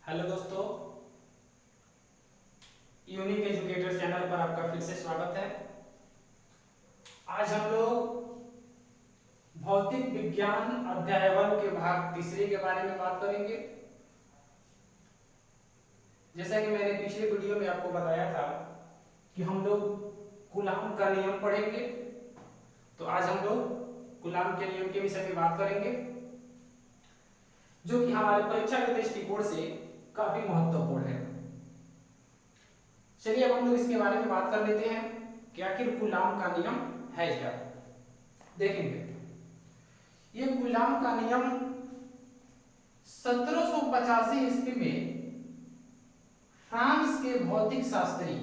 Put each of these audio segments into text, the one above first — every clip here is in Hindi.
हेलो दोस्तों, यूनिक एजुकेटर चैनल पर आपका फिर से स्वागत है। आज हम लोग भौतिक विज्ञान अध्याय 1 के भाग तीसरे के बारे में बात करेंगे। जैसा कि मैंने पिछले वीडियो में आपको बताया था कि हम लोग कूलाम का नियम पढ़ेंगे, तो आज हम लोग कूलाम के नियम के विषय में बात करेंगे, जो कि हमारे परीक्षा के दृष्टिकोण से काफी महत्वपूर्ण है। चलिए अब हम लोग इसके बारे में बात कर लेते हैं कि आखिर कूलाम का नियम है क्या। देखेंगे, ये कूलाम का नियम 1785 ईस्वी में फ्रांस के भौतिक शास्त्री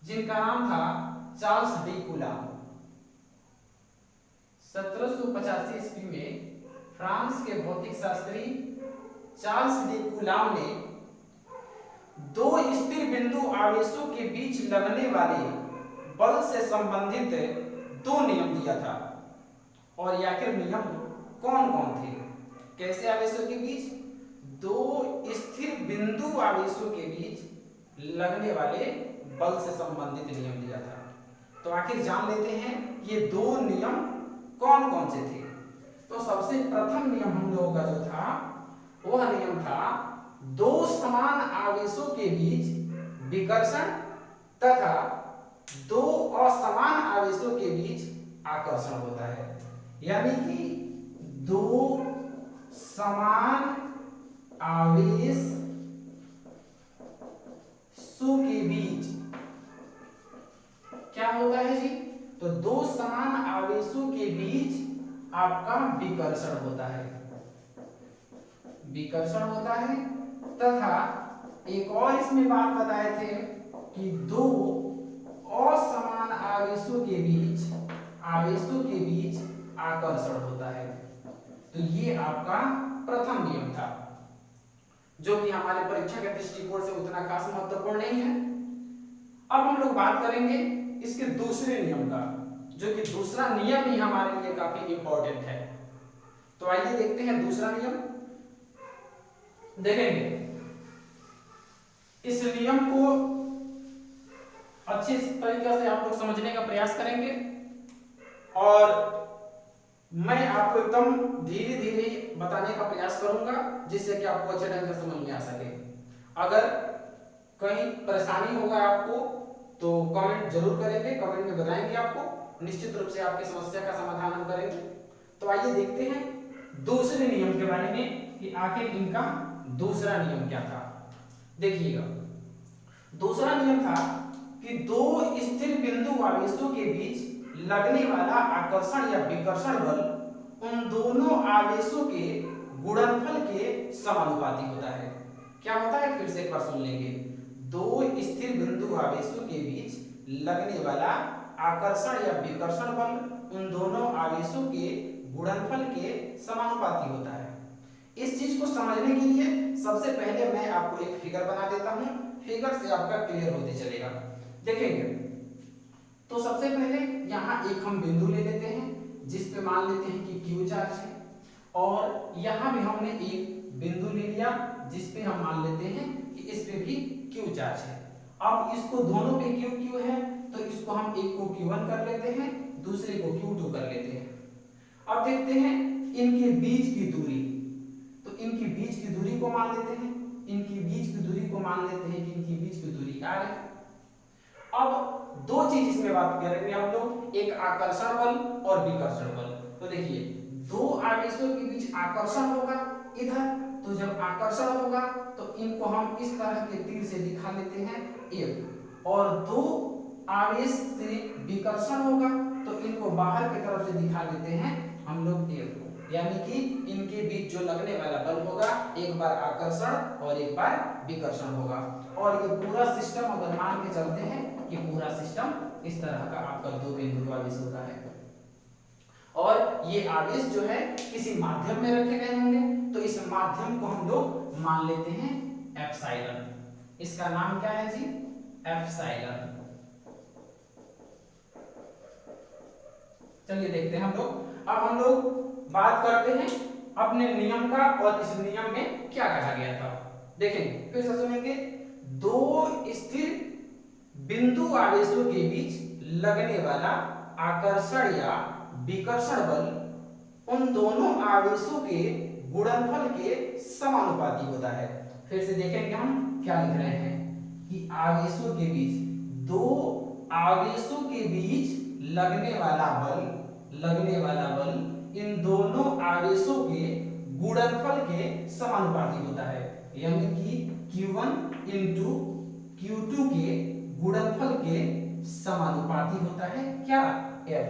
जिनका नाम था चार्ल्स डी कूलाम, 1785 ईस्वी में फ्रांस के भौतिक शास्त्री चार्ल्स डी कूलाम ने दो स्थिर बिंदु आवेशों के बीच लगने वाले बल से संबंधित दो नियम दिया था। और ये आखिर नियम कौन कौन थे? कैसे आवेशों के बीच? दो स्थिर बिंदु आवेशों के बीच लगने वाले बल से संबंधित नियम दिया था। तो आखिर जान लेते हैं ये दो नियम कौन कौन से थे। तो सबसे प्रथम नियम हम लोगों का जो था वह नियम था दो समान आवेशों के बीच विकर्षण तथा दो असमान आवेशों के बीच आकर्षण होता है। यानी कि दो समान आवेशों के बीच क्या होता है जी? तो दो समान आवेशों के बीच आपका विकर्षण होता है, विकर्षण होता है। तथा एक और इसमें बात बताए थे कि दो असमान आवेशों के बीच आकर्षण होता है। तो ये आपका प्रथम नियम था, जो कि हमारे परीक्षा के दृष्टिकोण से उतना खास महत्वपूर्ण नहीं है। अब हम लोग बात करेंगे इसके दूसरे नियम का, जो कि दूसरा नियम ही हमारे लिए काफी इंपॉर्टेंट है। तो आइए देखते हैं दूसरा नियम। देखेंगे इस नियम को अच्छी तरीके से आप लोग समझने का प्रयास करेंगे और मैं आपको एकदम धीरे धीरे बताने का प्रयास करूंगा, जिससे कि आपको अच्छे ढंग से समझ में आ सके। अगर कहीं परेशानी होगा आपको तो कमेंट जरूर करेंगे, कमेंट में बताएंगे आपको, निश्चित रूप से आपकी समस्या का समाधान हम करेंगे। तो आइए देखते हैं दूसरे नियम के बारे में कि आखिर इनका दूसरा नियम क्या था। देखिएगा, दूसरा नियम था कि दो स्थिर बिंदु आवेशों के बीच लगने वाला आकर्षण या विकर्षण बल उन दोनों आवेशों के गुणनफल के समानुपाती होता है। क्या होता है? फिर से एक बार सुन लेंगे। दो स्थिर बिंदु आवेशों के बीच लगने वाला आकर्षण या विकर्षण बल उन दोनों आवेशों के गुणनफल के समानुपाती होता है। इस चीज को समझने के लिए सबसे पहले मैं आपको एक फिगर बना देता हूं, फिगर से आपका क्लियर होते चलेगा। देखेंगे तो सबसे पहले यहाँ एक हम बिंदु ले लेते हैं जिस पे मान लेते हैं कि Q चार्ज है, और यहाँ भी हमने एक बिंदु ले लिया जिस पे हम मान लेते हैं कि इस पे भी Q चार्ज है। अब इसको दोनों पे Q है तो इसको हम एक को Q1 कर लेते हैं, दूसरे को Q2 कर लेते हैं। अब देखते हैं इनके बीच की दूरी, तो इनकी बीच की दूरी को मान लेते हैं, इनकी बीच की दूरी को मान लेते हैं कि इनकी बीच की दूरी R है। अब दो चीज इसमें बात करेंगे हम लोग, एक आकर्षण बल और विकर्षण बल। तो देखिए, दो आवेशों के बीच आकर्षण होगा इधर, तो जब आकर्षण होगा तो इनको हम इस तरह के तीर से दिखा लेते हैं F, और दो आवेश से विकर्षण होगा तो इनको बाहर की तरफ से दिखा लेते हैं हम लोग F। यानी कि इनके बीच जो लगने वाला बल होगा, एक बार आकर्षण और एक बार विकर्षण होगा। और ये पूरा सिस्टम अगर मान के चलते हैं कि पूरा सिस्टम इस तरह का आपका दो बिंदु आवेशों का है, और ये आवेश जो है किसी माध्यम में रखे गए होंगे, तो इस माध्यम को हम लोग मान लेते हैं एप्सिलॉन। इसका नाम क्या है जी? एप्सिलॉन। चलिए देखते हैं हम लोग। अब हम लोग बात करते हैं अपने नियम का और इस नियम में क्या कहा गया था। देखेंगे फिर से सुनेंगे। दो स्थिर बिंदु आवेशों के बीच लगने वाला आकर्षण या विकर्षण बल उन दोनों आवेशों के गुणनफल के समानुपाती होता है। फिर से देखेंगे हम क्या लिख रहे हैं कि आवेशों के बीच, दो आवेशों के बीच लगने वाला बल इन दोनों आवेशों के गुणनफल के समानुपाती होता है। यानी कि Q1 इंटू Q2 के गुणनफल के समानुपाती होता है क्या, F।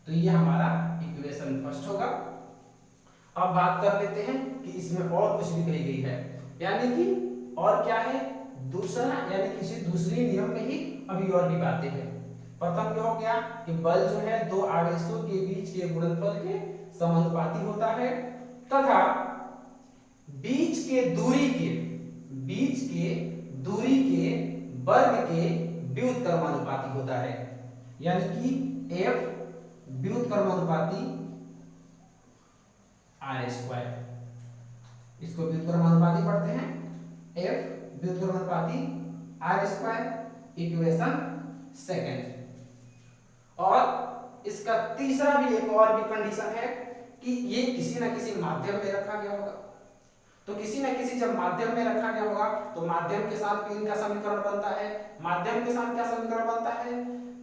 तो ये हमारा इक्वेशन फर्स्ट होगा। अब बात कर लेते हैं कि इसमें और कुछ भी कही गई है, यानी कि और क्या है दूसरा, यानी किसी दूसरी नियम में ही अभी और भी बातें हैं। प्रथम क्या हो गया कि बल जो है दो आवेशों के बीच के गुणनफल के समानुपाती होता है तथा बीच के दूरी के वर्ग के व्युत्क्रमानुपाती होता है। यानी कि F व्युत्क्रमानुपाती R², इसको व्युत्क्रमानुपाती पढ़ते हैं, F व्युत्क्रमानुपाती R², इक्वेशन सेकंड। और इसका तीसरा भी एक और भी कंडीशन है कि ये किसी ना किसी माध्यम में रखा गया होगा। तो किसी ना किसी जब माध्यम में रखा गया होगा तो माध्यम के साथ इनका समीकरण बनता है। माध्यम के साथ क्या समीकरण बनता है,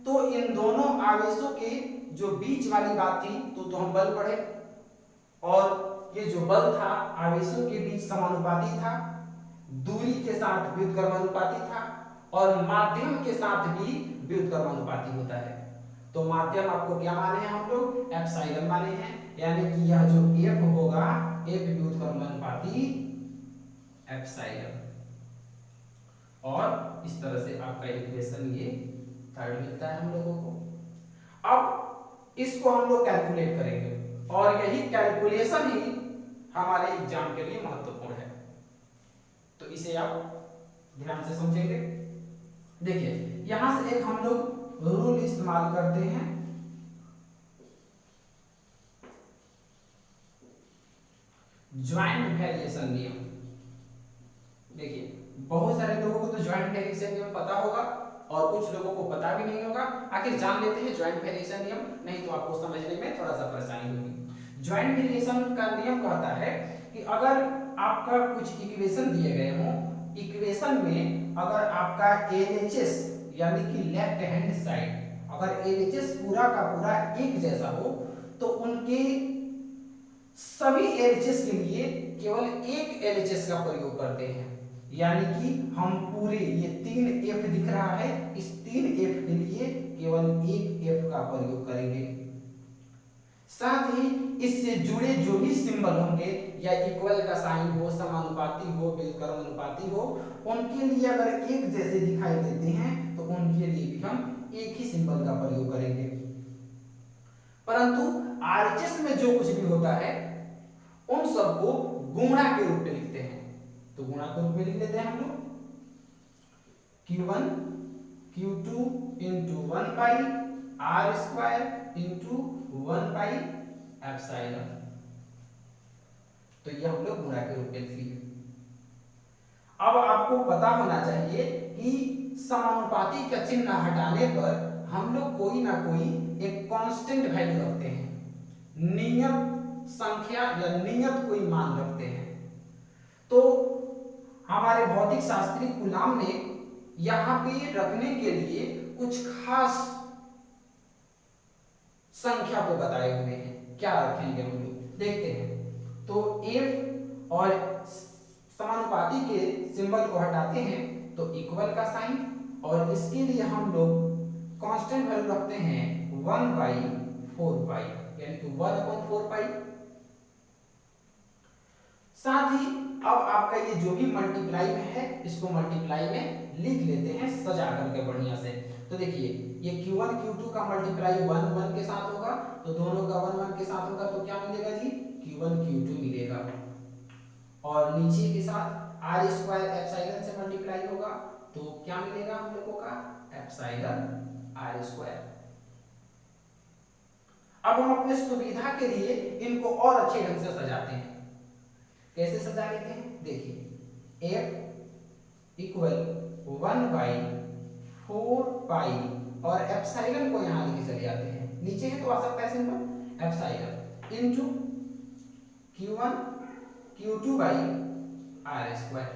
तो इन दोनों आवेशों के जो बीच वाली बात थी तो हम बल पढ़े, और ये जो बल था आवेशों के बीच समानुपाती था, दूरी के साथ व्युत्क्रमानुपाती था, और माध्यम के साथ भी व्युत्क्रमानुपाती होता है। तो माध्यम आपको क्या माने हैं हम लोग, एप्सिलॉन माने हैं। यानी कि यह जो F होगा F व्युत्क्रमानुपाती एप्सिलॉन। और इस तरह से आपका इक्वेशन ये थर्ड मिलता है हम लोगों को। अब इसको हम लोग कैलकुलेट करेंगे और यही कैलकुलेशन ही हमारे एग्जाम के लिए महत्वपूर्ण है, तो इसे आप ध्यान से समझेंगे। देखिए यहां से एक हम लोग रूल इस्तेमाल करते हैं, ज्वाइंट वेरिएशन नियम। देखिए बहुत सारे लोगों को तो ज्वाइंट वेरिएशन नियम पता होगा और कुछ लोगों को पता भी नहीं होगा। आखिर जान लेते हैं ज्वाइंट वेरिएशन नियम, नहीं तो आपको समझने में थोड़ा सा परेशानी होगी। ज्वाइंट वेरिएशन का नियम कहता है कि अगर आपका कुछ इक्वेशन दिए गए हों, इक्वेशन में अगर आपका LHS यानी कि लेफ्ट हैंड साइड, अगर LHS पूरा का पूरा एक जैसा हो तो उनके सभी LHS के लिए केवल एक LHS का प्रयोग करते हैं। यानी कि हम पूरे ये 3F दिख रहा है, इस 3F के लिए केवल एक F का प्रयोग करेंगे। साथ ही इससे जुड़े जो भी सिंबल होंगे या इक्वल का साइन हो, समानुपाती हो, व्युत्क्रमानुपाती हो, उनके लिए अगर एक जैसे दिखाई देते हैं तो उनके लिए भी हम एक ही सिंबल का प्रयोग करेंगे। परंतु RHS में जो कुछ भी होता है उन सबको गुणा के रूप में लिखते हैं। तो गुणा के रूप में लिख लेते हैं हम लोग Q1 Q2 into 1 by R² into 1 by epsilon. तो ये हम लोग गुणा के रूप में लिख लिए। अब आपको पता होना चाहिए कि समानुपाती का चिन्ह हटाने पर हम लोग कोई ना कोई एक कांस्टेंट वैल्यू रखते हैं, नियत संख्या या नियत कोई मान रखते हैं। तो हमारे भौतिक शास्त्री गुलाम ने यहां पे रखने के लिए कुछ खास संख्या को बताए हुए हैं। क्या रखेंगे हम लोग देखते हैं। तो F और समानुपाती के सिंबल को हटाते हैं तो इक्वल का साइन, और इसके लिए हम लोग कांस्टेंट वैल्यू रखते हैं 1/4 यानी कि 1/4। साथ ही अब आपका ये जो भी मल्टीप्लाई में है इसको मल्टीप्लाई में लिख लेते हैं सजा करके बढ़िया से। तो देखिए ये Q1 Q2 का मल्टीप्लाई 1 1 के साथ होगा, तो दोनों का 1 1 के साथ होगा तो क्या मिलेगा जी, Q1 Q2 मिलेगा। और नीचे के साथ R² एप्सिलॉन से मल्टीप्लाई होगा तो क्या मिलेगा हम लोगों का, एप्सिलॉन R²। अब हम अपने सुविधा के लिए इनको और अच्छे ढंग से सजाते हैं। कैसे सजा लेते हैं, देखिए f इक्वल 1/4 पाई और एप्सिलॉन को यहां लेके चले जाते हैं, नीचे है तो आ सकता है simple epsilon into q1 q2 by r square.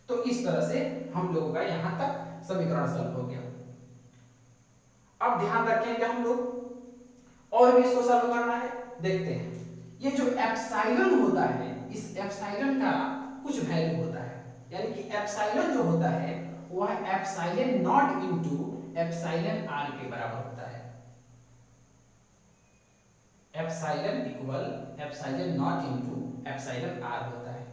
तो इस तरह से हम लोगों का यहां तक समीकरण सॉल्व हो गया। अब ध्यान रखेंगे हम लोग और भी इसको सॉल्व करना है। देखते हैं ये जो एप्सिलॉन होता है, इस एप्सिलॉन का कुछ वैल्यू होता है, यानी कि एप्सिलॉन जो होता है वह epsilon not into epsilon r के बराबर होता है। Epsilon equal epsilon not into epsilon r होता है।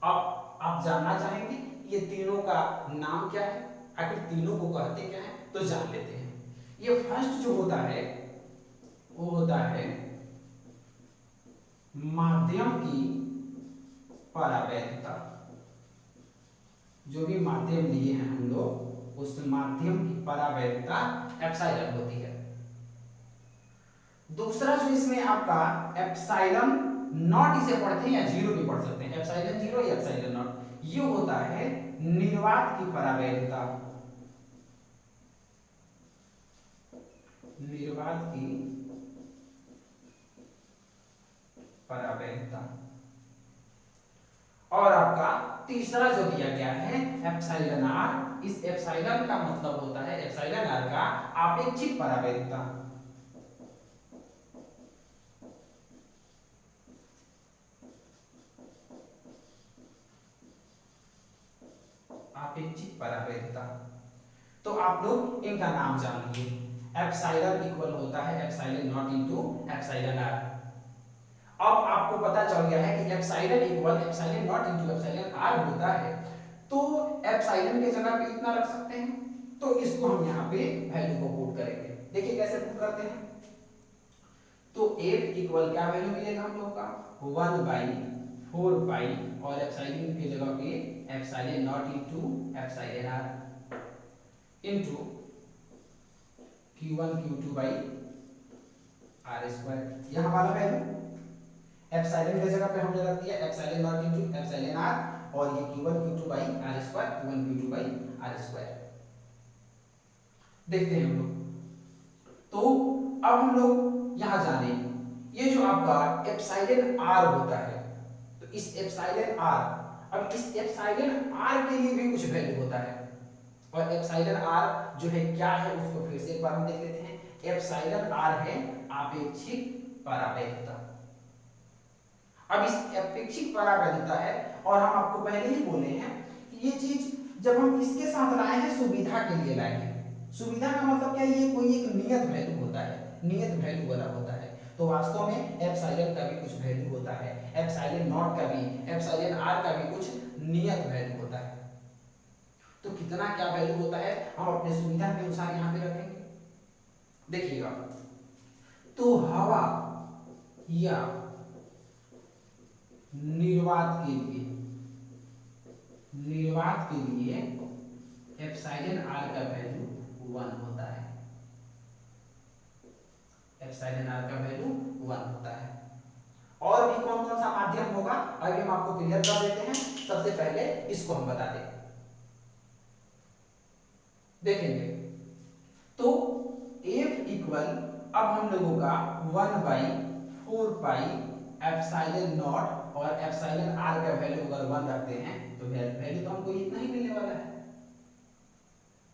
अब आप जानना चाहेंगे ये तीनों का नाम क्या है, आखिर तीनों को कहते क्या है, तो जान लेते हैं। ये फर्स्ट जो होता है वो होता है माध्यम की परावैधता। जो भी माध्यम लिए हैं हम लोग, उस माध्यम की परावैधता एप्सिलॉन होती है। दूसरा जो इसमें आपका एप्सिलॉन नॉट, इसे पढ़ते हैं या जीरो भी पढ़ सकते हैं, एप्सिलॉन जीरो या एप्सिलॉन नॉट, ये होता है निर्वात की परावैधता। निर्वात की परावैधता। और आपका तीसरा जो दिया गया है एप्सिलॉन आर, इस एप्सिलॉन का मतलब होता है एप्सिलॉन आर का आपेक्षिक परावैधता। आपेक्षिक परावैधता। तो आप लोग इनका नाम जान लीजिए। एप्सिलॉन इक्वल होता है epsilon not into epsilon r. अब आपको पता चल गया है कि epsilon equal epsilon not into epsilon r होता है, तो एप्सिलॉन की जगह पे इतना रख सकते हैं, तो इसको हम यहाँ पे वैल्यू को पुट करेंगे। देखिए कैसे पुट करते हैं। तो f इक्वल क्या वैल्यू मिलेगा हम लोग का 1/4 पाई और एप्सिलॉन की जगह पे epsilon not into epsilon r into q1 q2 by r square. यहाँ वाला वैल्यू एप्सिलॉन की जगह पे हमने रख दिया epsilon not into epsilon r और ये q1 q2 by r square, q1 q2 by r square. देखते हैं हम लोग। तो अब हम लोग यहां जाने ये जो आपका एप्सिलॉन आर होता है, तो इस एप्सिलॉन आर, अब इस एप्सिलॉन आर के लिए भी कुछ वैल्यू होता है, और एप्सिलॉन आर जो है क्या है उसको फिर से एक बार हम देख लेते हैं। एप्सिलॉन आर है आपेक्षिक परावैधता। अब इस अपेक्षिक परावैधता है, और हम आपको पहले ही बोले हैं कि ये चीज जब हम इसके साथ लाए हैं सुविधा के लिए लाए हैं। सुविधा का मतलब क्या है, ये कोई एक नियत वैल्यू होता है, नियत वैल्यू वाला होता है। तो वास्तव में एप्सिलॉन का भी कुछ वैल्यू होता है, एप्सिलॉन नॉट का भी, एप्सिलॉन आर का भी कुछ नियत वैल्यू होता है। तो कितना क्या वैल्यू होता है हम अपने सुविधा के अनुसार यहाँ पे रखेंगे। देखिएगा, तो हवा या निर्वात के लिए, निर्वात के लिए एप्सिलॉन आर का वैल्यू 1 होता है। एप्सिलॉन आर का वैल्यू 1 होता है। और भी कौन कौन सा माध्यम होगा अभी हम आपको क्लियर कर देते हैं। सबसे पहले इसको हम बता दें, देखेंगे तो f इक्वल, अब हम लोगों का 1/4 पाई एप्सिलॉन नॉट और एप्सिलॉन आर का वैल्यू अगर 1 रखते हैं तो वैल्यू तो हमको इतना ही मिलने वाला है।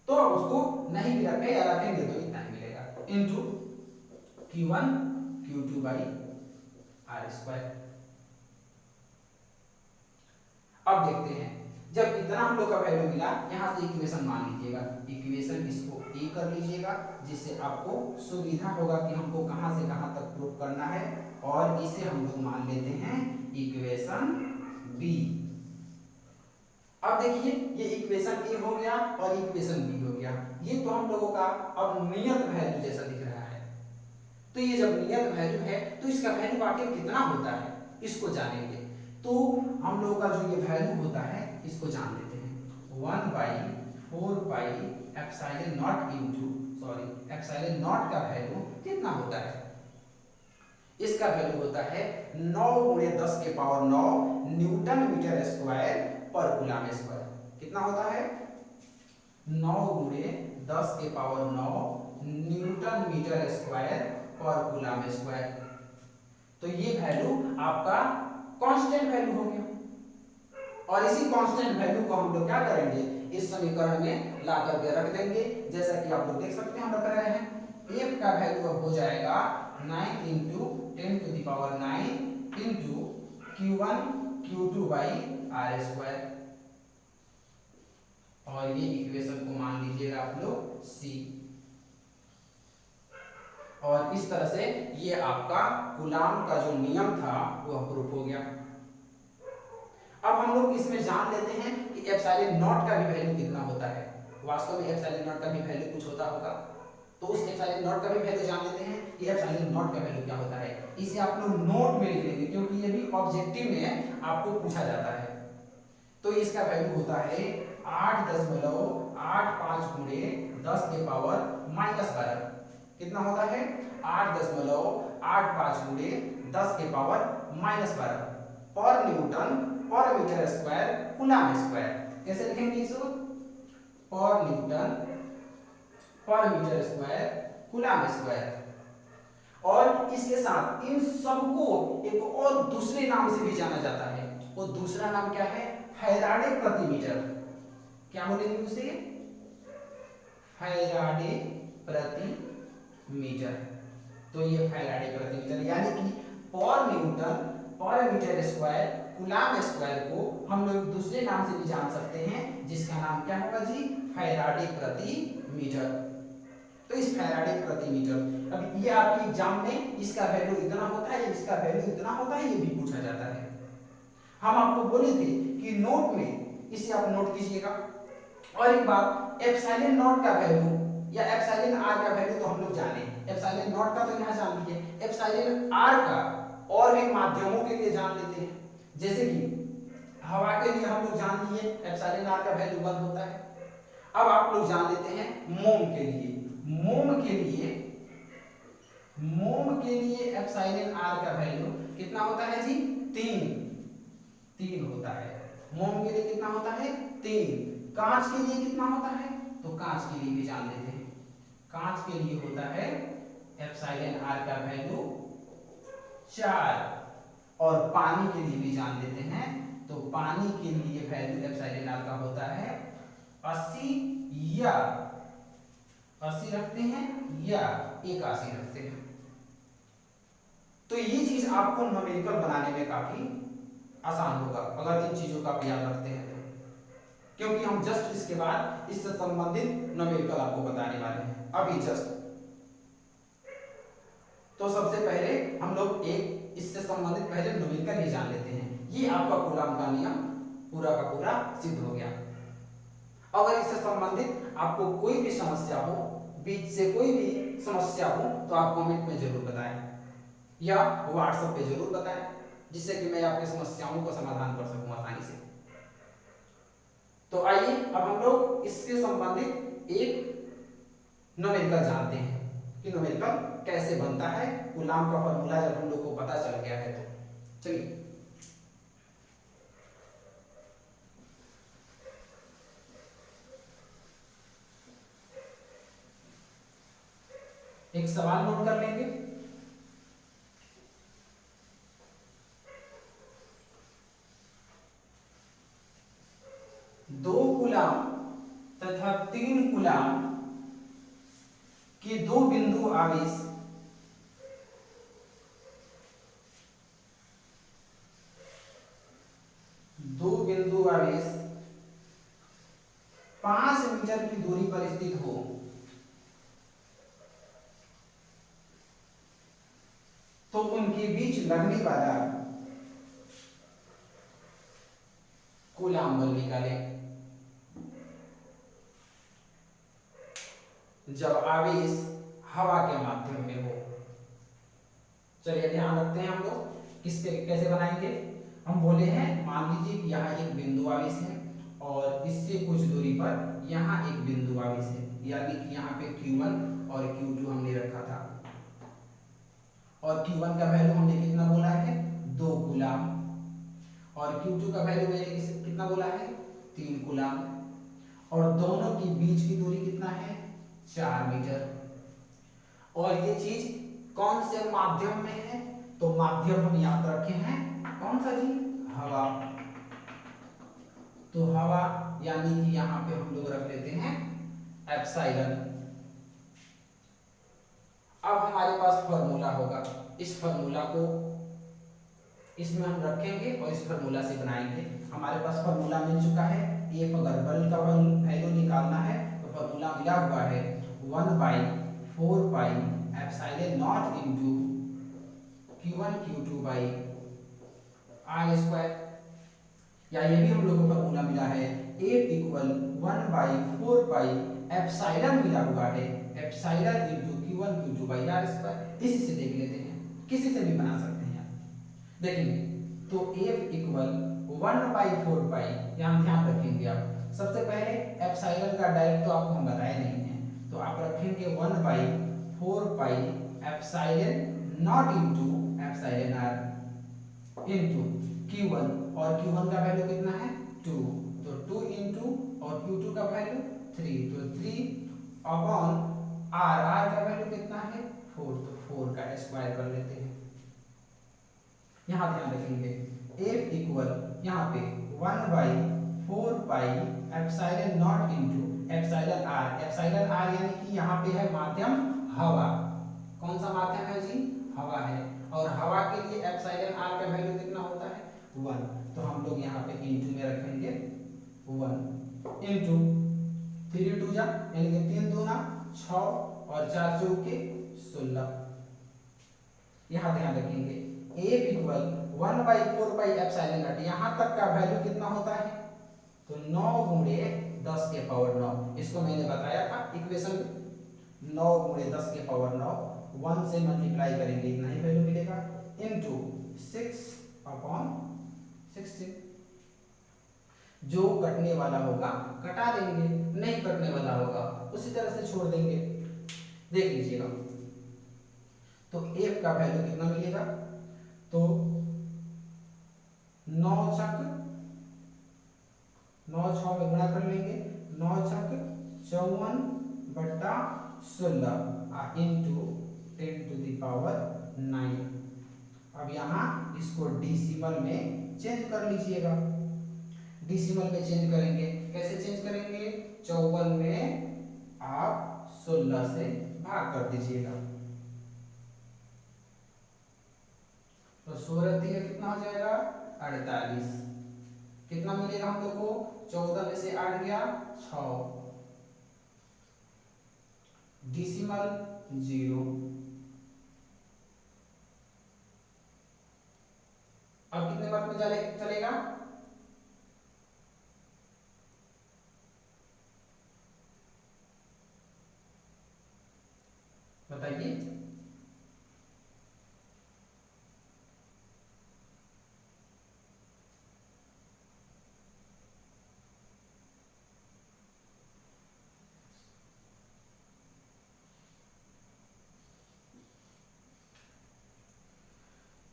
तो अब उसको नहीं भी रखें या रखेंगे तो इतना ही मिलेगा into q1 q2 by r square. अब देखते हैं, जब इतना हम लोग का वैल्यू मिला, यहां से इक्वेशन मान लीजिएगा, इक्वेशन इसको ए कर लीजिएगा, जिससे आपको सुविधा होगा कि हमको कहां से कहां तक प्रूफ करना है, और इसे हम लोग मान लेते हैं इक्वेशन बी। अब देखिए ये इक्वेशन ए हो गया और इक्वेशन बी हो गया। ये तो हम लोगों का अब नियत वैल्यू जैसा दिख रहा है। तो ये जब नियत वैल्यू है तो इसका वैल्यू आखिर कितना होता है इसको जानेंगे। तो हम लोगों का जो ये वैल्यू होता है इसको जान लेते हैं, 1/4 pi epsilon not into epsilon not का वैल्यू कितना होता है? इसका वैल्यू होता है 9 गुणे 10 के पावर 9 न्यूटन मीटर स्क्वायर पर कूलम स्क्वायर। कितना होता है? 9 गुणे 10 के पावर 9 न्यूटन मीटर स्क्वायर पर कूलम स्क्वायर। तो ये वैल्यू आपका कांस्टेंट वैल्यू हो गया, और इसी कांस्टेंट वैल्यू को हम लोग क्या करेंगे, इस समीकरण में ला करके रख देंगे। जैसा कि आप लोग देख सकते हैं हम रख रहे हैं। f का वैल्यू अब हो जाएगा 9 × 10⁹ into q1 q2 by r square, और ये इक्वेशन को मान लीजिएगा आप लोग c। और इस तरह से ये आपका कूलम का जो नियम था वह प्रूफ हो गया। अब हम लोग इसमें जान लेते हैं कि एप्सिलॉन नॉट का भी वैल्यू कितना होता है। वास्तव में एप्सिलॉन नॉट का भी वैल्यू कुछ होता होगा, तो उस एप्सिलॉन नॉट का भी वैल्यू जान लेते हैं कि एप्सिलॉन नॉट का वैल्यू क्या होता है। इसे आप लोग नोट में लिख लेंगे, क्योंकि ये भी ऑब्जेक्टिव में आपको पूछा जाता है। तो इसका वैल्यू होता है 8.85 गुणे 10 के पावर -12। कितना होता है? 8.85 गुणे 10 के पावर -12 पर न्यूटन पर मीटर स्क्वायर कूलम स्क्वायर। कैसे लिखेंगे इसको? पर न्यूटन पर मीटर स्क्वायर कूलम स्क्वायर। और इसके साथ इन सबको एक और दूसरे नाम से भी जाना जाता है। वो दूसरा नाम क्या है? फैराडे प्रति मीटर। क्या बोलेंगे उसे? फैराडे प्रति मीटर। तो ये फैराडे प्रति मीटर, यानी कि पर न्यूटन पर मीटर स्क्वायर कूलम स्क्वायर को हम लोग दूसरे नाम से भी जान सकते हैं, जिसका नाम क्या होगा जी? फैराडे प्रति मीटर। तो इस फैराडे प्रति मीटर, अब ये आपके एग्जाम में इसका वैल्यू इतना होता है, इसका वैल्यू इतना होता है, ये भी पूछा जाता है। हम आपको बोले थे कि नोट में इसे आप नोट कीजिएगा। और एक बात, एप्सिलॉन नॉट का वैल्यू या एप्सिलॉन आर का वैल्यू तो हम लोग जाने। एप्सिलॉन नॉट का तो यहाँ जान लिए, एप्सिलॉन आर का और भी माध्यमों के लिए जान लेते हैं। जैसे कि हवा के लिए हम लोग जान लिए एप्सिलॉन आर का वैल्यू 1 होता है। अब आप लोग जान लेते हैं मोम के लिए। मोम के लिए एप्सिलॉन आर का वैल्यू कितना होता है जी? 3 होता है। मोम के लिए कितना होता है? 3। कांच के लिए कितना होता है? तो कांच के लिए भी जान लेते हैं। कांच के लिए होता है एप्सिलॉन आर का वैल्यू 4। और पानी के लिए भी जान लेते हैं। तो पानी के लिए वैल्यू एप्सिलॉन आर का होता है 80 या 80 रखते हैं या 81 रखते हैं। तो ये चीज आपको न्यूमेरिकल बनाने में काफी आसान होगा अगर इन चीजों का आप याद रखते हैं तो, क्योंकि हम जस्ट इसके बाद इससे संबंधित न्यूमेरिकल आपको बताने वाले हैं अभी जस्ट। तो सबसे पहले हम लोग एक इससे संबंधित पहले न्यूमेरिकल ही जान लेते हैं। ये आपका कूलम का नियम पूरा का पूरा सिद्ध हो गया। अगर इससे संबंधित आपको कोई भी समस्या हो, बीच से कोई भी समस्या हो, तो आप कमेंट में जरूर बताएं या व्हाट्सएप पे जरूर बताएं, जिससे कि मैं आपकी समस्याओं का समाधान कर सकूं आसानी से। तो आइए अब हम लोग इससे संबंधित एक न्यूमेरिकल जानते हैं कि न्यूमेरिकल कैसे बनता है। कूलम का फॉर्मूला जब हम लोग को पता चल गया है तो चलिए एक सवाल नोट कर लेंगे। दो कूलम तथा 3 कूलम के दो बिंदु आवेश दो बिंदु आवेश 5 मीटर की दूरी पर स्थित हो तो उनके बीच लगने वाला कूलम बल निकालें। जब आवेश हवा के माध्यम में हो। चलिए ध्यान रखते हैं हम लोग किसके कैसे बनाएंगे। हम बोले हैं मान लीजिए कि यहाँ एक बिंदु आवेश है और इससे कुछ दूरी पर यहाँ एक बिंदु आवेश है, यानी कि यहाँ पे Q1 और Q2 हमने रखा था, और Q1 का वैल्यू हमने कितना बोला है 2 कूलम, और Q2 का वैल्यू मैंने कितना बोला है 3 कूलम, और दोनों की बीच की दूरी कितना है 4 मीटर। और ये चीज कौन से माध्यम में है, तो माध्यम हम याद रखे हैं कौन सा जी, हवा। तो हवा यानी कि यहां पे हम लोग रख लेते हैं एप्सिलॉन। अब हमारे पास फॉर्मूला होगा, इस फॉर्मूला को इसमें हम रखेंगे और इस फॉर्मूला से बनाएंगे। हमारे पास फॉर्मूला मिल चुका है, ये अगर बल का वैल्यू निकालना है तो फॉर्मूला मिला हुआ है 1/4 pi epsilon not into Q1 Q2 by R square, या ये भी हम लोग को फॉर्मूला मिला है 8 इक्वल 1/4 पाई एप्सिलॉन मिला हुआ है epsilon into Q1 Q2 by R square. इसी से देख लेते हैं, किसी से भी बना सकते हैं आप, देखेंगे तो F इक्वल 1/4 पाई, यहाँ ध्यान रखेंगे आप। सबसे पहले एप्सिलॉन का डायरेक्ट तो आपको हम बताए नहीं है, तो आप रखेंगे 1/4 pi epsilon not into epsilon R into Q1, और Q1 का वैल्यू कितना है 2, तो 2 इनटू और Q2 का वैल्यू 3, तो 3 अपॉन R का वैल्यू कितना है 4, तो 4 का स्क्वायर कर लेते हैं। यहाँ ध्यान रखेंगे F इक्वल यहाँ पे 1/4 pi epsilon not into epsilon R यानी कि यहाँ पे है माध्यम हवा। कौन सा माध्यम है जी, हवा है, और हवा के लिए एप्सिलॉन R का वैल्यू कितना होता है 1, तो हम लोग यहाँ पे इनटू में रखेंगे 1 इनटू 3 2 जा यानी कि 3 दूना 6 और 4 चौके 16। यहाँ ध्यान रखेंगे F equal 1/4 pi epsilon not, यहाँ तक का वैल्यू कितना होता है तो 9 गुणे 10 के पावर 9, इसको मैंने बताया था इक्वेशन 9 गुणे 10 के पावर 9, 1 से मल्टीप्लाई करेंगे इतना ही वैल्यू मिलेगा इनटू 6 अपॉन 16। जो कटने वाला होगा कटा देंगे, नहीं कटने वाला होगा उसी तरह से छोड़ देंगे। देख लीजिएगा तो F का वैल्यू कितना मिलेगा, तो 9 छक 9 6 में गुणा कर लेंगे, 9 छक 54/16 इनटू 10 टू द पावर 9। अब यहाँ इसको डेसिमल में चेंज कर लीजिएगा, डेसिमल में चेंज करेंगे, कैसे चेंज करेंगे 54 में आप 16 से भाग कर दीजिएगा, तो 16 कितना हो जाएगा 48। कितना मिलेगा हम लोग को 14 में से 8 गया 6, डेसिमल 0। अब कितने बार में चलेगा, बताइए।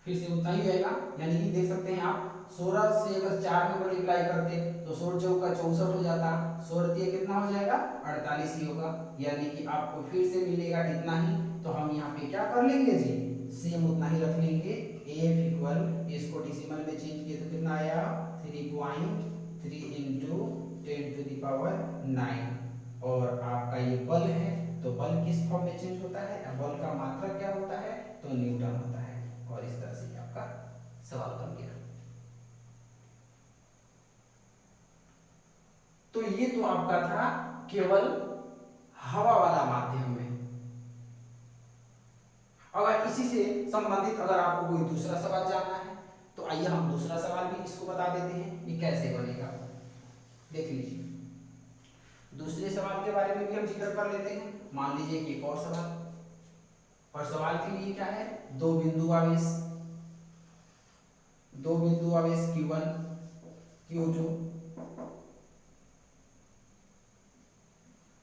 फिर से उतना ही रहेगा, यानी कि देख सकते हैं आप 16 से अगर 4 में मल्टीप्लाई करते तो 16 चौका 64 हो जाता, 16 कितना हो जाएगा 48 ही होगा, यानी कि आपको फिर से मिलेगा कितना ही। तो हम यहाँ पे क्या कर लेंगे जी, सेम उतना ही रख लेंगे। F इक्वल इसको डेसिमल में चेंज किए तो कितना आया 3.3 इनटू 10 टू द पावर 9। और आपका ये बल है, तो बल किस फॉर्म में चेंज होता है, बल का मात्रक क्या होता है तो न्यूटन होता है। और इस तरह से आपका सवाल बन गया। तो ये तो आपका था केवल हवा वाला माध्यम में। अगर इसी से संबंधित अगर आपको कोई दूसरा सवाल जानना है तो आइए हम दूसरा सवाल भी इसको बता देते हैं ये कैसे बनेगा। देख लीजिए, दूसरे सवाल के बारे में भी हम जिक्र कर लेते हैं। मान लीजिए एक और सवाल, और सवाल के लिए क्या है, दो बिंदु आवेश Q1 Q2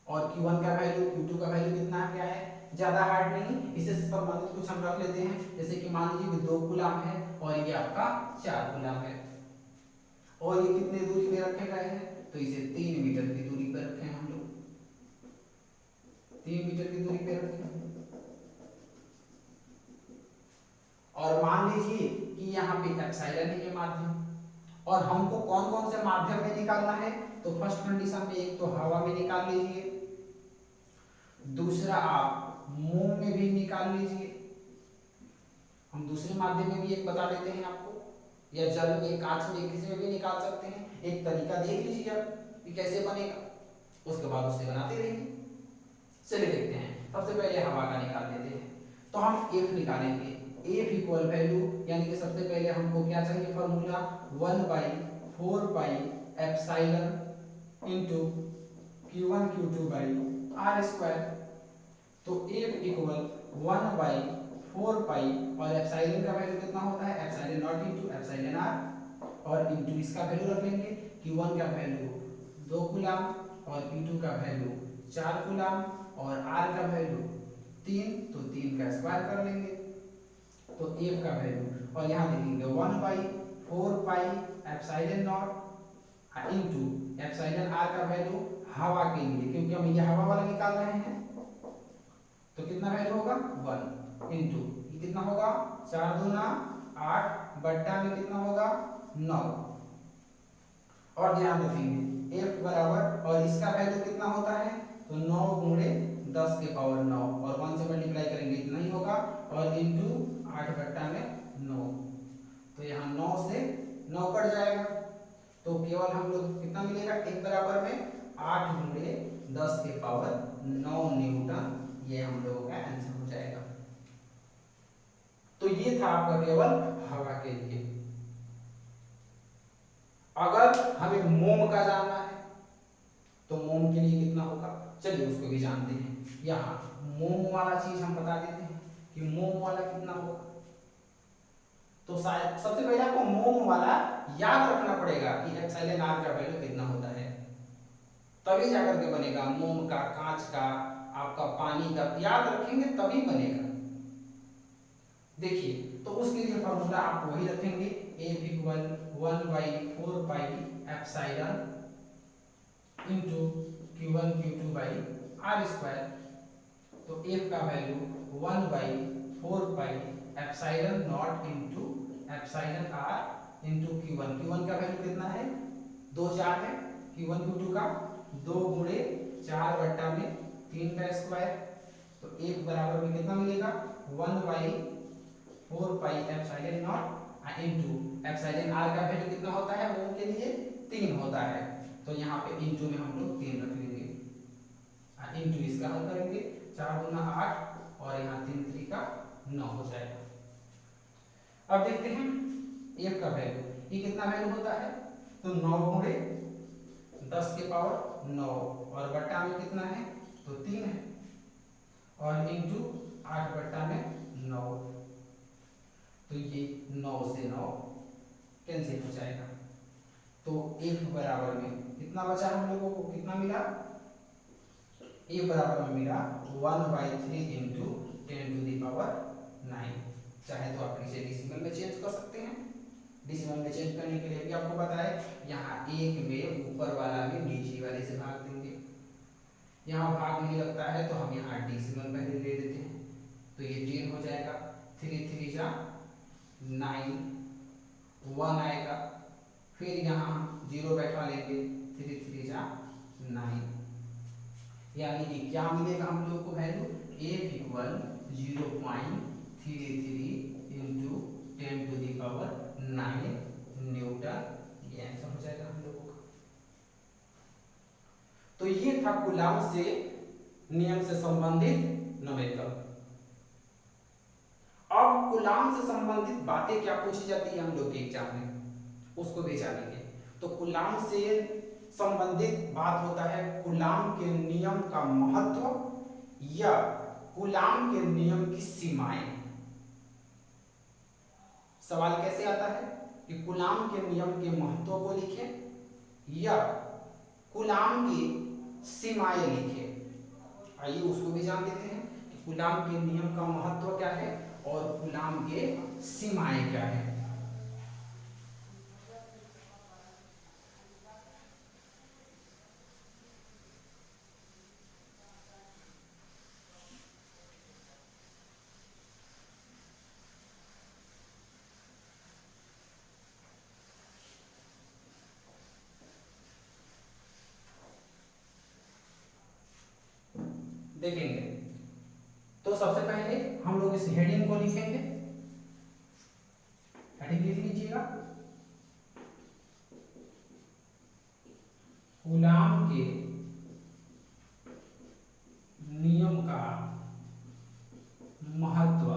और Q1 का वैल्यू Q2 का वैल्यू कितना क्या है, ज्यादा हार्ड नहीं, इससे संबंधित कुछ हम रख लेते हैं, जैसे कि मान लीजिए 2 कूलम है और ये आपका 4 कूलम है और ये कितने दूरी पे रखे गए हैं, तो इसे 3 मीटर की दूरी पर रखे हैं हम लोग, 3 मीटर की दूरी पे रखे हैं। और मान लीजिए कि यहाँ पे एप्सिलॉन है ये माध्यम और हमको कौन कौन से माध्यम में निकालना है, तो फर्स्ट कंडीशन में एक तो हवा में निकाल लीजिए, दूसरा आप मोम में भी निकाल लीजिए, हम दूसरे माध्यम में भी एक बता देते हैं आपको, या जल में, कांच में, किसी में भी निकाल सकते हैं। एक तरीका देख लीजिए आप कि कैसे बनेगा, उसके बाद उससे बनाते रहेंगे। चलिए देखते हैं, सबसे पहले हवा का निकाल लेते हैं, तो हम F निकालेंगे, F इक्वल वैल्यू, यानी कि सबसे पहले हमको क्या चाहिए formula, 1/4 epsilon into Q1 Q2 r square. तो F इक्वल 1/4 और एप्सिलॉन का वैल्यू कितना होता है, epsilon not into epsilon r, और इनटू इसका वैल्यू रख लेंगे, Q1 का वैल्यू 2 कूलम और Q2 का वैल्यू 4 कूलम और r का वैल्यू 3, तो 3 का स्क्वायर कर लेंगे, तो F का वैल्यू, और यहाँ लिखेंगे 1/4 epsilon not into epsilon r का वैल्यू हवा के लिए, क्योंकि हम ये हवा वाला निकाल रहे हैं, तो कितना वैल्यू होगा 1 इनटू ये कितना होगा 4 दूना 8 बट्टा में कितना होगा 9, और ध्यान रखेंगे F बराबर, और इसका वैल्यू कितना होता है, तो 9 गुणे 10 के पावर 9 और 1 से मल्टीप्लाई करेंगे इतना ही होगा, और इनटू 8 बट्टा में 9, तो यहाँ 9 से 9 कट जाएगा, तो केवल हम लोग कितना मिलेगा, एक बराबर में 8 गुणे 10 के पावर 9 न्यूटन, ये हम लोगों का आंसर हो जाएगा। तो ये था आपका केवल हवा के लिए। अगर हमें मोम का जानना है तो मोम के लिए कितना होगा, चलिए उसको भी जानते हैं। यहाँ मोम वाला चीज हम बता देते हैं कि मोम वाला कितना होगा, तो शायद सबसे पहले आपको मोम वाला याद रखना पड़ेगा कि एप्सिलॉन r का वैल्यू कितना होता है, तभी जाकर के बनेगा। मोम का, कांच का, आपका पानी का याद रखेंगे तभी बनेगा। देखिए, तो उसके लिए फॉर्मूला आप वही रखेंगे, F equal 1/4 epsilon into Q1 Q2 r square. तो F का value 1/4 epsilon not into epsilon r into Q1 का वैल्यू कितना है, 2 4 है, Q1 Q2 का 2 गुणे 4 बट्टा में 3 का स्क्वायर, तो F बराबर में कितना मिलेगा 1/4 epsilon not into epsilon r का वैल्यू कितना होता है, मोम के लिए 3 होता है, तो यहाँ पे इनटू में हम लोग 3 रख लेंगे, इनटू इसका हल करेंगे, 4 दूना 8 और यहाँ 3 3 का 9 हो जाएगा। अब देखते हैं F का वैल्यू, ये कितना वैल्यू होता है, तो 9 गुणे 10 के पावर 9 और बट्टा में कितना है, तो 3 है, और इनटू 8 बट्टा में 9, तो ये 9 से 9 कैंसिल हो जाएगा, तो F बराबर में कितना बचा हम लोगों को, कितना मिला, F बराबर में मिला 1/3 इंटू 10⁹। चाहे तो आप इसे डेसिमल में चेंज कर सकते हैं, डेसिमल में चेंज करने के लिए भी आपको पता है, यहाँ 1 में ऊपर वाला में नीचे वाले से भाग देंगे, यहाँ भाग नहीं लगता है तो हम यहाँ डेसिमल वैल्यू ले देते हैं, तो ये 10 हो जाएगा, 3 3 जा 9, 1 आएगा, फिर यहाँ 0 बैठा लेंगे, 3 3 जा 9, यानी कि क्या मिलेगा हम लोग को value, F equal 0.33 into 10⁹ Newton, ये आंसर हो जाएगा हम लोगों का। तो ये था कूलॉम से नियम से संबंधित न्यूमेरिकल। अब कूलॉम से संबंधित बातें क्या पूछी जाती है हम लोग के एग्जाम में, उसको भी जानेंगे। तो कूलॉम से संबंधित बात होता है कूलॉम के नियम का महत्व या कूलॉम के नियम की सीमाएं। सवाल कैसे आता है कि कूलॉम के नियम के महत्व को लिखें या कूलॉम की सीमाएं लिखें। आइए उसको भी जान लेते हैं कि कूलाम के नियम का महत्व क्या है और कूलाम के सीमाएं क्या है। देखेंगे तो सबसे पहले हम लोग इस हेडिंग को लिखेंगे। हेडिंग लिख लीजिएगा, कूलाम के नियम का महत्व।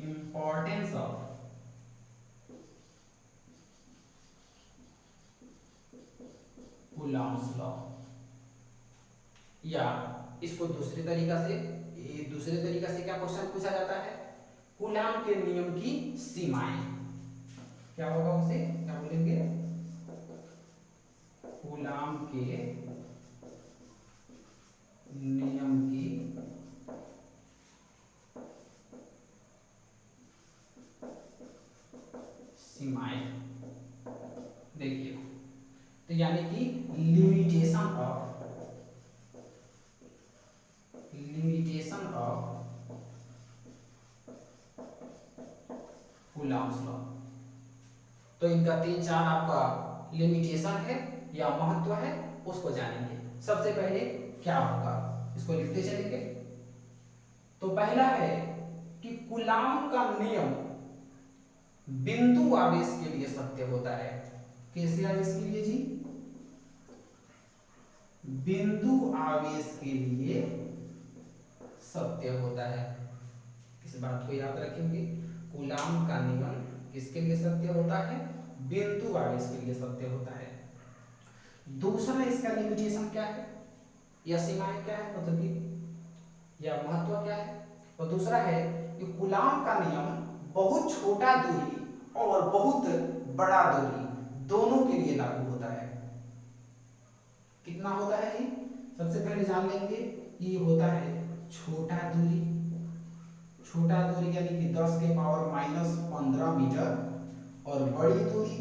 Importance of coulombs law. या इसको दूसरे तरीका से क्या क्वेश्चन पूछा जाता है, कूलाम के नियम की सीमाएं। क्या होगा उसे, क्या बोलेंगे, कूलाम के नियम की सीमाएं। देखिए तो यानी कि लिमिटेशन ऑफ कूलाम्स लॉ। तो इनका 3-4 आपका लिमिटेशन है या महत्व है, उसको जानेंगे। सबसे पहले क्या होगा, इसको लिखते चलेंगे। तो पहला है कि कूलाम का नियम बिंदु आवेश के लिए सत्य होता है। कैसे आवेश के लिए जी, बिंदु आवेश के लिए सत्य होता है। इस बात को याद रखेंगे, कूलाम का नियम किसके लिए सत्य होता है, बिंदु आवेश के लिए सत्य होता है। दूसरा इसका लिमिटेशन क्या है या सीमाएं क्या है, मतलब कि या महत्व क्या है। तो दूसरा है कि कूलाम का नियम बहुत छोटा दूरी और बहुत बड़ा दूरी दोनों के लिए लागू होता है। कितना होता है जी, सबसे पहले जान लेंगे कि ये होता है छोटा दूरी यानी कि 10 के पावर -15 मीटर। और बड़ी दूरी,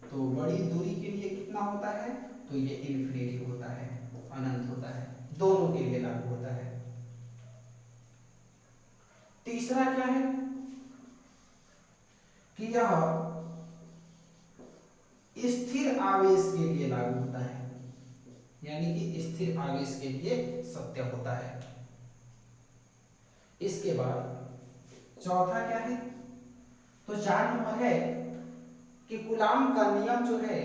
तो बड़ी दूरी के लिए कितना होता है, तो ये इन्फिनिटी होता है, अनंत होता है, दोनों के लिए लागू होता है। तीसरा क्या है कि यह स्थिर आवेश के लिए लागू होता है, यानी कि स्थिर आवेश के लिए सत्य होता है। इसके बाद चौथा क्या है, तो 4 नंबर है कि कूलाम का नियम जो है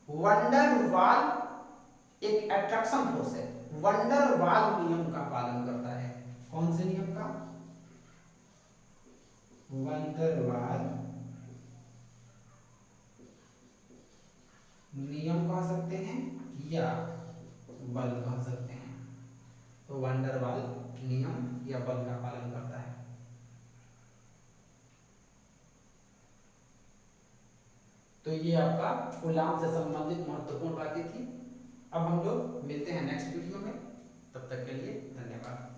वंडर वाल एक अट्रैक्शन फोर्स है, वंडर वाल नियम का पालन करता है। कौन से नियम का, वंडर वाल नियम कह सकते हैं या बल कह सकते हैं। तो वंडर वाल नियम या बल का पालन करता है। तो ये आपका कूलाम से संबंधित महत्वपूर्ण बातें थी। अब हम लोग मिलते हैं नेक्स्ट वीडियो में, तब तक के लिए धन्यवाद।